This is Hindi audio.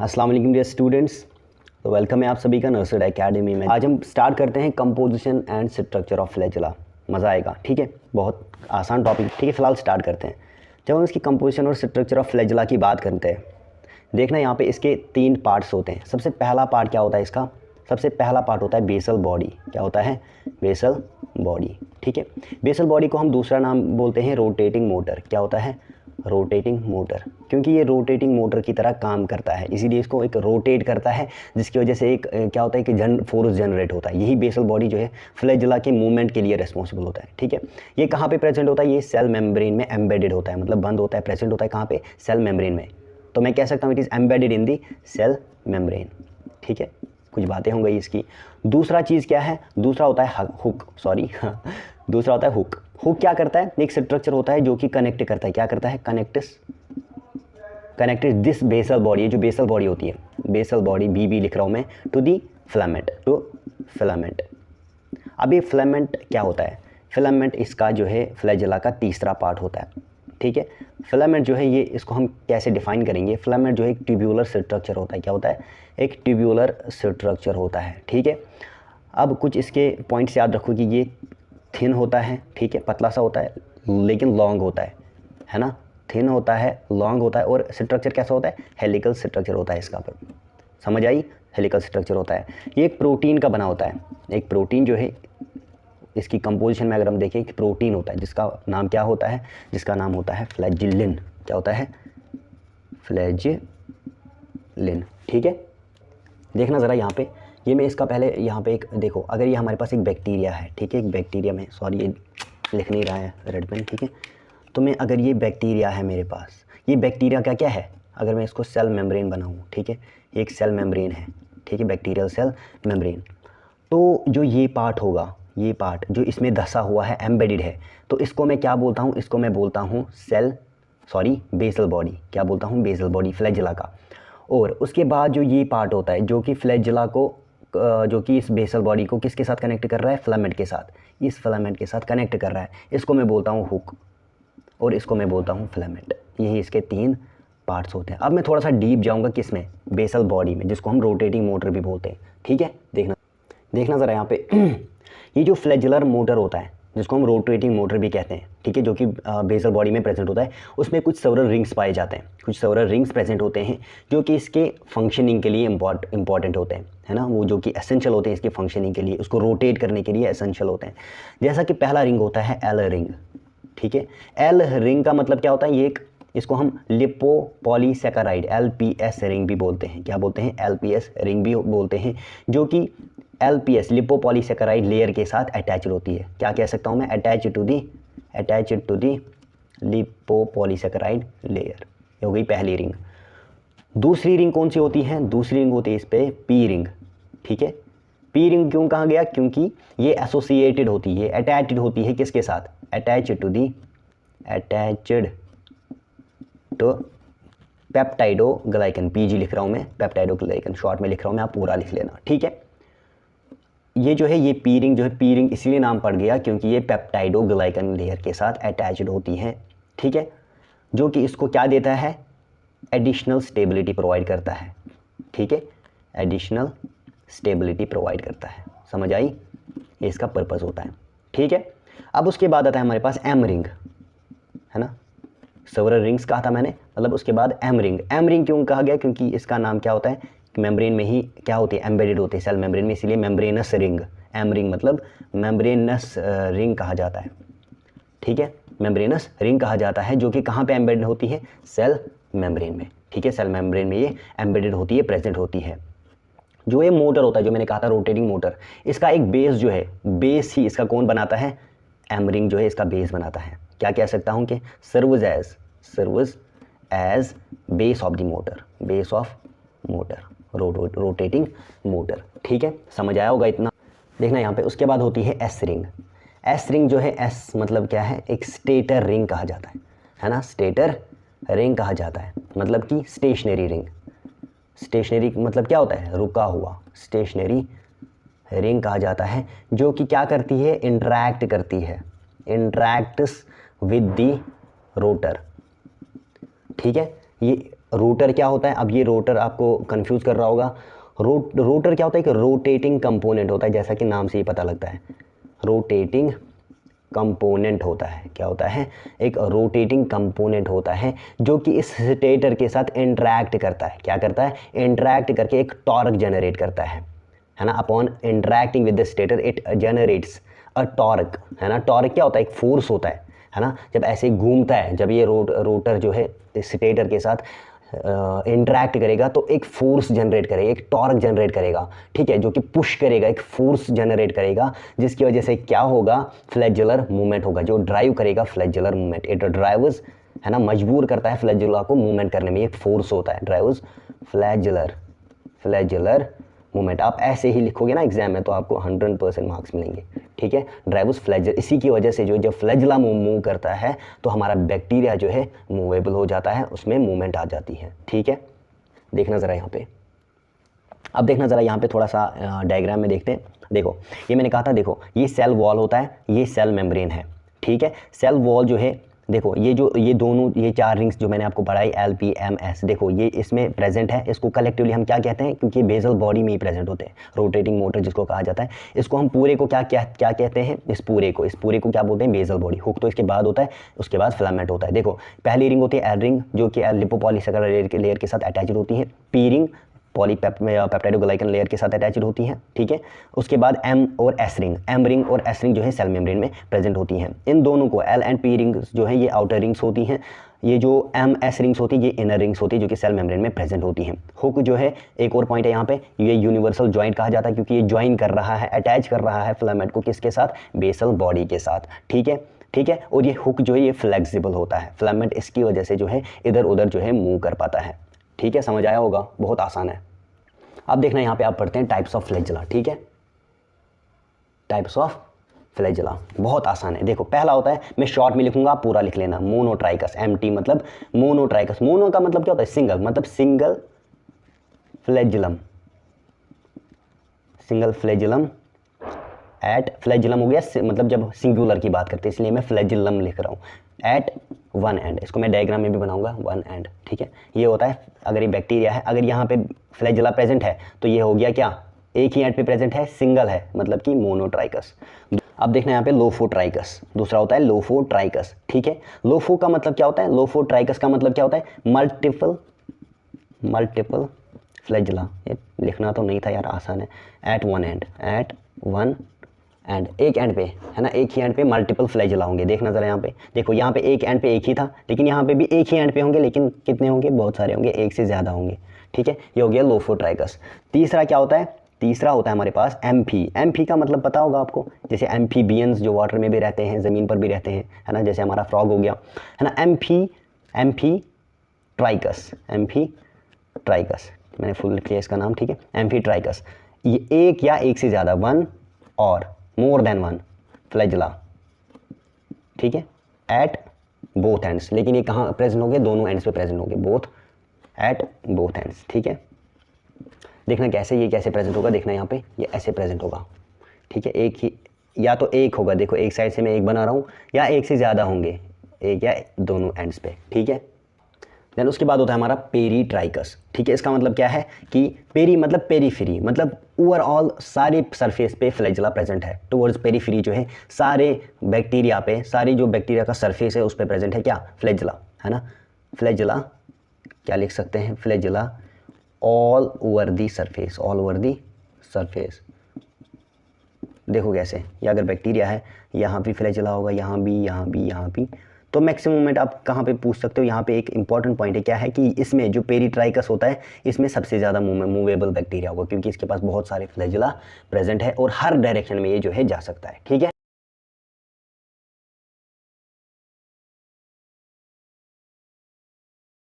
अस्सलाम वालेकुम डियर स्टूडेंट्स। तो वेलकम है आप सभी का नर्सरी एकेडमी में। आज हम स्टार्ट करते हैं composition and structure of flagella. मज़ा आएगा, ठीक है। बहुत आसान टॉपिक, ठीक है। फ़िलहाल स्टार्ट करते हैं। जब हम इसकी कंपोजिशन और स्ट्रक्चर ऑफ फ्लैजेला की बात करते हैं, देखना यहाँ पे इसके 3 पार्ट्स होते हैं। सबसे पहला पार्ट क्या होता है इसका? सबसे पहला पार्ट होता है बेसल बॉडी। क्या होता है? बेसल बॉडी, ठीक है। बेसल बॉडी को हम दूसरा नाम बोलते हैं रोटेटिंग मोटर। क्या होता है? रोटेटिंग मोटर, क्योंकि ये रोटेटिंग मोटर की तरह काम करता है, इसीलिए इसको एक रोटेट करता है, जिसकी वजह से एक क्या होता है कि फोर्स जनरेट होता है। यही बेसल बॉडी जो है फ्लैजेला के मूवमेंट के लिए रिस्पॉन्सिबल होता है, ठीक है। ये कहाँ पे प्रेजेंट होता है? ये सेल मेम्ब्रेन में एम्बेडेड होता है, मतलब बंद होता है, प्रेजेंट होता है कहाँ पे? सेल मेम्ब्रेन में। तो मैं कह सकता हूँ it is embedded in the cell membrane, ठीक है। कुछ बातें हो गई इसकी। दूसरा चीज़ क्या है? दूसरा होता है हुक, दूसरा होता है हुक। हुक क्या करता है? एक स्ट्रक्चर होता है जो कि कनेक्ट करता है। क्या करता है? Connects this basal body. ये जो बेसल बॉडी होती है, बेसल बॉडी बी लिख रहा हूँ मैं, to the filament, to filament. अब ये फिलामेंट क्या होता है? फिलामेंट इसका जो है फ्लैजेला का तीसरा पार्ट होता है, ठीक है। फिलामेंट जो है ये, इसको हम कैसे डिफाइन करेंगे? फिलामेंट जो है एक ट्यूब्यूलर स्ट्रक्चर होता है। क्या होता है? एक ट्यूब्यूलर स्ट्रक्चर होता है, ठीक है। अब कुछ इसके पॉइंट्स याद रखो कि ये थिन होता है, ठीक है, पतला सा होता है, लेकिन लॉन्ग होता है ना। थिन होता है, लॉन्ग होता है, और स्ट्रक्चर कैसा होता है? हेलिकल स्ट्रक्चर होता है इसका। पर समझ आई? हेलिकल स्ट्रक्चर होता है। ये एक प्रोटीन का बना होता है। एक प्रोटीन जो है, इसकी कंपोजिशन में अगर हम देखें, एक प्रोटीन होता है जिसका नाम क्या होता है? जिसका नाम होता है फ्लैजिलिन। क्या होता है? फ्लैजिलिन, ठीक है। देखना ज़रा यहाँ पे, ये मैं इसका पहले यहाँ पे एक देखो, अगर ये हमारे पास एक बैक्टीरिया है, ठीक है, एक बैक्टीरिया में, सॉरी ये लिख नहीं रहा है रेड पेन, ठीक है। तो मैं अगर ये बैक्टीरिया है मेरे पास, ये बैक्टीरिया का क्या है? अगर मैं इसको सेल मेम्ब्रेन बनाऊँ, ठीक है, एक सेल मेम्ब्रेन है, ठीक है, बैक्टीरियल सेल मेम्ब्रेन। तो जो ये पार्ट होगा, ये पार्ट जो इसमें धंसा हुआ है, एम्बेडेड है, तो इसको मैं क्या बोलता हूँ? इसको मैं बोलता हूँ बेसल बॉडी। क्या बोलता हूँ? बेसल बॉडी फ्लैजेला का। और उसके बाद जो ये पार्ट होता है जो कि फ्लैजेला को, जो कि इस बेसल बॉडी को किसके साथ कनेक्ट कर रहा है? फिलामेंट के साथ। इस फिलामेंट के साथ कनेक्ट कर रहा है, इसको मैं बोलता हूँ हुक, और इसको मैं बोलता हूँ फिलामेंट। यही इसके 3 पार्ट्स होते हैं। अब मैं थोड़ा सा डीप जाऊँगा किसमें? बेसल बॉडी में, जिसको हम रोटेटिंग मोटर भी बोलते हैं, ठीक है। देखना ज़रा यहाँ पे ये जो फ्लैजेलर मोटर होता है, जिसको हम रोटेटिंग मोटर भी कहते हैं, ठीक है, जो कि बेसल बॉडी में प्रेजेंट होता है, उसमें कुछ सेवरल रिंग्स पाए जाते हैं, कुछ सेवरल रिंग्स प्रेजेंट होते हैं जो कि इसके फंक्शनिंग के लिए इंपॉर्टेंट होते हैं, है ना। वो जो कि एसेंशियल होते हैं इसके फंक्शनिंग के लिए, उसको रोटेट करने के लिए एसेंशियल होते हैं। जैसा कि पहला रिंग होता है एल रिंग, ठीक है। एल रिंग का मतलब क्या होता है? ये एक, इसको हम लिपोपॉलीसैकेराइड LPS रिंग भी बोलते हैं। क्या बोलते हैं? LPS रिंग भी बोलते हैं, जो कि LPS लिपोपॉलीसैकेराइड लेयर के साथ अटैच्ड होती है। क्या कह सकता हूँ मैं? Attached to the lipopolysaccharide layer. ये हो गई पहली रिंग। दूसरी रिंग कौन सी होती है? दूसरी रिंग होती है इस पे पी रिंग, ठीक है। पी रिंग क्यों कहा गया? क्योंकि ये एसोसिएटेड होती है, अटैच्ड होती है किसके साथ? Attached to peptidoglycan. PG लिख रहा हूँ मैं, पेप्टाइडोग्लाइकन शॉर्ट में लिख रहा हूँ मैं, आप पूरा लिख लेना, ठीक है। ये जो है, ये पी रिंग जो है, पी रिंग इसलिए नाम पड़ गया क्योंकि ये पेप्टाइडोग्लाइकन लेयर के साथ अटैच्ड होती है, ठीक है, जो कि इसको क्या देता है? एडिशनल स्टेबिलिटी प्रोवाइड करता है, ठीक है, एडिशनल स्टेबिलिटी प्रोवाइड करता है। समझ आई? ये इसका पर्पस होता है, ठीक है। अब उसके बाद आता है हमारे पास एम रिंग, है ना। सेवरल रिंग्स कहा था मैंने, मतलब उसके बाद एम रिंग। एम रिंग क्यों कहा गया? क्योंकि इसका नाम क्या होता है? मेम्ब्रेन में ही क्या होती है? एम्बेडेड होती है सेल मेम्ब्रेन में, इसीलिए मेम्ब्रेनस रिंग। एम रिंग मतलब मेम्ब्रेनस रिंग कहा जाता है, ठीक है, मेम्ब्रेनस रिंग कहा जाता है, जो कि कहाँ पे एम्बेडेड होती है? सेल मेम्ब्रेन में, ठीक है, सेल मेम्ब्रेन में ये एम्बेडेड होती है, प्रेजेंट होती है। जो ये मोटर होता है, जो मैंने कहा था रोटेटिंग मोटर, इसका एक बेस जो है, बेस ही इसका कौन बनाता है? एम रिंग जो है इसका बेस बनाता है। क्या कह सकता हूँ कि serves as base of the motor, base of motor, rotating motor, ठीक है। समझ आया होगा इतना? देखना यहाँ पे। उसके बाद होती है एस रिंग। एस रिंग जो है, एस मतलब क्या है? एक स्टेटर रिंग कहा जाता है ना, स्टेटर रिंग कहा जाता है, मतलब कि स्टेशनरी रिंग। स्टेशनरी मतलब क्या होता है? रुका हुआ, स्टेशनरी रिंग कहा जाता है, जो कि क्या करती है? इंटरैक्ट करती है, इंटरैक्ट्स विद दी रोटर, ठीक है। ये रोटर क्या होता है? अब ये रोटर आपको कंफ्यूज कर रहा होगा। रोटर क्या होता है? एक रोटेटिंग कंपोनेंट होता है, जैसा कि नाम से ही पता लगता है, रोटेटिंग कंपोनेंट होता है। क्या होता है? एक रोटेटिंग कंपोनेंट होता है जो कि इस स्टेटर के साथ इंटरैक्ट करता है। क्या करता है? इंटरैक्ट करके एक टॉर्क जनरेट करता है ना। Upon interacting with the stator it generates a torque, है ना। टॉर्क क्या होता है? एक फोर्स होता है ना। जब ऐसे घूमता है, जब ये रोटर जो है स्टेटर के साथ इंटरैक्ट करेगा तो एक फोर्स जनरेट करेगा, एक टॉर्क जनरेट करेगा, ठीक है, जो कि पुश करेगा, एक फोर्स जनरेट करेगा, जिसकी वजह से क्या होगा? फ्लैजुलर मूवमेंट होगा, जो ड्राइव करेगा फ्लैजुलर मूवमेंट। इट ड्राइव्स, है ना, मजबूर करता है फ्लैजुला को मूवमेंट करने में, एक फोर्स होता है, ड्राइव्स फ्लैजुलर मूवमेंट। आप ऐसे ही लिखोगे ना एग्जाम में तो आपको 100% मार्क्स मिलेंगे, ठीक है। ड्राइव्स फ्लैजुलर, इसी की वजह से जो जब फ्लैजुला मूव करता है तो हमारा बैक्टीरिया जो है मूवेबल हो जाता है, उसमें मूवमेंट आ जाती है, ठीक है। देखना ज़रा यहाँ पे, अब देखना ज़रा यहाँ पे थोड़ा सा डायग्राम में देखते हैं। देखो ये मैंने कहा था, देखो ये सेल वॉल होता है, ये सेल मेम्ब्रेन है, ठीक है। सेल वॉल जो है, देखो ये दोनों, ये 4 रिंग्स जो मैंने आपको पढ़ाई LPMS, देखो ये इसमें प्रेजेंट है। इसको कलेक्टिवली हम क्या कहते हैं? क्योंकि बेसल बॉडी में ही प्रेजेंट होते हैं, रोटेटिंग मोटर जिसको कहा जाता है। इसको हम पूरे को क्या कहते हैं? इस पूरे को क्या बोलते हैं? Basal body. हुक तो इसके बाद होता है, उसके बाद फिलामेंट होता है। देखो पहली रिंग होती है एल रिंग, जो कि लिपोपॉलीसेकेराइड लेयर के साथ अटैच्ड होती है। पी रिंग पॉलीपेप्टाइडोग्लाइकन लेयर के साथ अटैच्ड होती है, ठीक है। उसके बाद एम रिंग और एस रिंग जो है सेल मेम्ब्रेन में प्रेजेंट होती हैं। इन दोनों को एल एंड पी रिंग्स जो है ये आउटर रिंग्स होती हैं, ये जो एम एस रिंग्स होती है ये इनर रिंग्स होती है, जो कि सेल मेम्ब्रेन में प्रेजेंट होती हैं। हुक जो है, एक और पॉइंट है यहाँ पे, ये यूनिवर्सल जॉइंट कहा जाता है, क्योंकि ये ज्वाइन कर रहा है, अटैच कर रहा है फिलामेंट को किसके साथ? बेसल बॉडी के साथ, ठीक है। और ये हुक जो है ये फ्लेक्सिबल होता है, फिलामेंट इसकी वजह से जो है इधर उधर जो है मूव कर पाता है, ठीक है। समझ आया होगा, बहुत आसान है। अब देखना यहाँ पे आप पढ़ते हैं टाइप्स ऑफ फ्लैजेला, ठीक है। टाइप्स ऑफ फ्लैजेला बहुत आसान है। देखो पहला होता है, मैं शॉर्ट में लिखूंगा, आप पूरा लिख लेना, मोनोट्राइकस। MT मतलब मोनोट्राइकस। मोनो का मतलब क्या होता है? सिंगल, मतलब single flagellum, single flagellum at, flagellum हो गया मतलब जब सिंगुलर की बात करते हैं, इसलिए मैं फ्लैजेलम लिख रहा हूँ, एट वन एंड। इसको मैं डायग्राम में भी बनाऊंगा, वन एंड, ठीक है। ये होता है अगर ये बैक्टीरिया है, अगर यहाँ पे फ्लैजेला प्रेजेंट है तो ये हो गया क्या? एक ही एंड पे प्रेजेंट है, सिंगल है, मतलब कि मोनोट्राइकस। अब देखना यहाँ पे लोफोट्राइकस, दूसरा होता है लोफोट्राइकस, ठीक है। लोफो का मतलब क्या होता है? लोफोट्राइकस का मतलब क्या होता है? Multiple flagella. ये लिखना तो नहीं था यार, आसान है। एट वन एंड एक एंड पे, है ना, एक ही एंड पे मल्टीपल फ्लैजेला होंगे। देखना जरा यहाँ पे, देखो यहाँ पे एक एंड पे एक ही था, लेकिन यहाँ पे भी एक ही एंड पे होंगे, लेकिन कितने होंगे? बहुत सारे होंगे, एक से ज़्यादा होंगे, ठीक है। ये हो गया लोफोट्राइकस। तीसरा क्या होता है? तीसरा होता है हमारे पास एम्फी का मतलब पता होगा आपको, जैसे एम्फीबियंस जो वाटर में भी रहते हैं, ज़मीन पर भी रहते हैं, है ना, जैसे हमारा फ्रॉग हो गया, है ना। एम्फी ट्राइकस, मैंने फुल लिख लिया इसका नाम, ठीक है। एम्फीट्राइकस, ये एक या एक से ज़्यादा, वन और मोर देन वन फ्लैजेला, ठीक है, एट बोथ एंड्स। लेकिन ये कहाँ प्रेजेंट होंगे? दोनों एंड्स पे प्रेजेंट होंगे, एट बोथ एंड्स, ठीक है। देखना ये कैसे प्रेजेंट होगा, देखना यहाँ पे ये ऐसे प्रेजेंट होगा, ठीक है। एक ही, या तो एक होगा, देखो एक साइड से मैं एक बना रहा हूँ, या एक से ज़्यादा होंगे, एक या दोनों एंड्स पे, ठीक है। देन उसके बाद होता है हमारा पेरीट्राइकस, ठीक है। इसका मतलब क्या है कि पेरी मतलब पेरीफ्री, मतलब ओवरऑल सारे सरफेस पे फ्लैजेला प्रेजेंट है। टुवर्ड्स पेरीफ्री जो है सारे बैक्टीरिया पे, सारी जो बैक्टीरिया का सरफेस है उस पर प्रेजेंट है क्या? फ्लैजेला, है ना। फ्लैजेला क्या लिख सकते हैं? Flagella all over the surface, देखो कैसे, ये अगर बैक्टीरिया है, यहाँ भी फ्लैजेला होगा, यहाँ भी। तो मैक्सिमम मोमेंट आप कहाँ पे पूछ सकते हो? यहाँ पे एक इंपॉर्टेंट पॉइंट है, क्या है कि इसमें जो पेरीट्राइकस होता है, इसमें सबसे ज़्यादा मूवेबल बैक्टीरिया होगा, क्योंकि इसके पास बहुत सारे फ्लैजेला प्रेजेंट है और हर डायरेक्शन में ये जो है जा सकता है, ठीक है।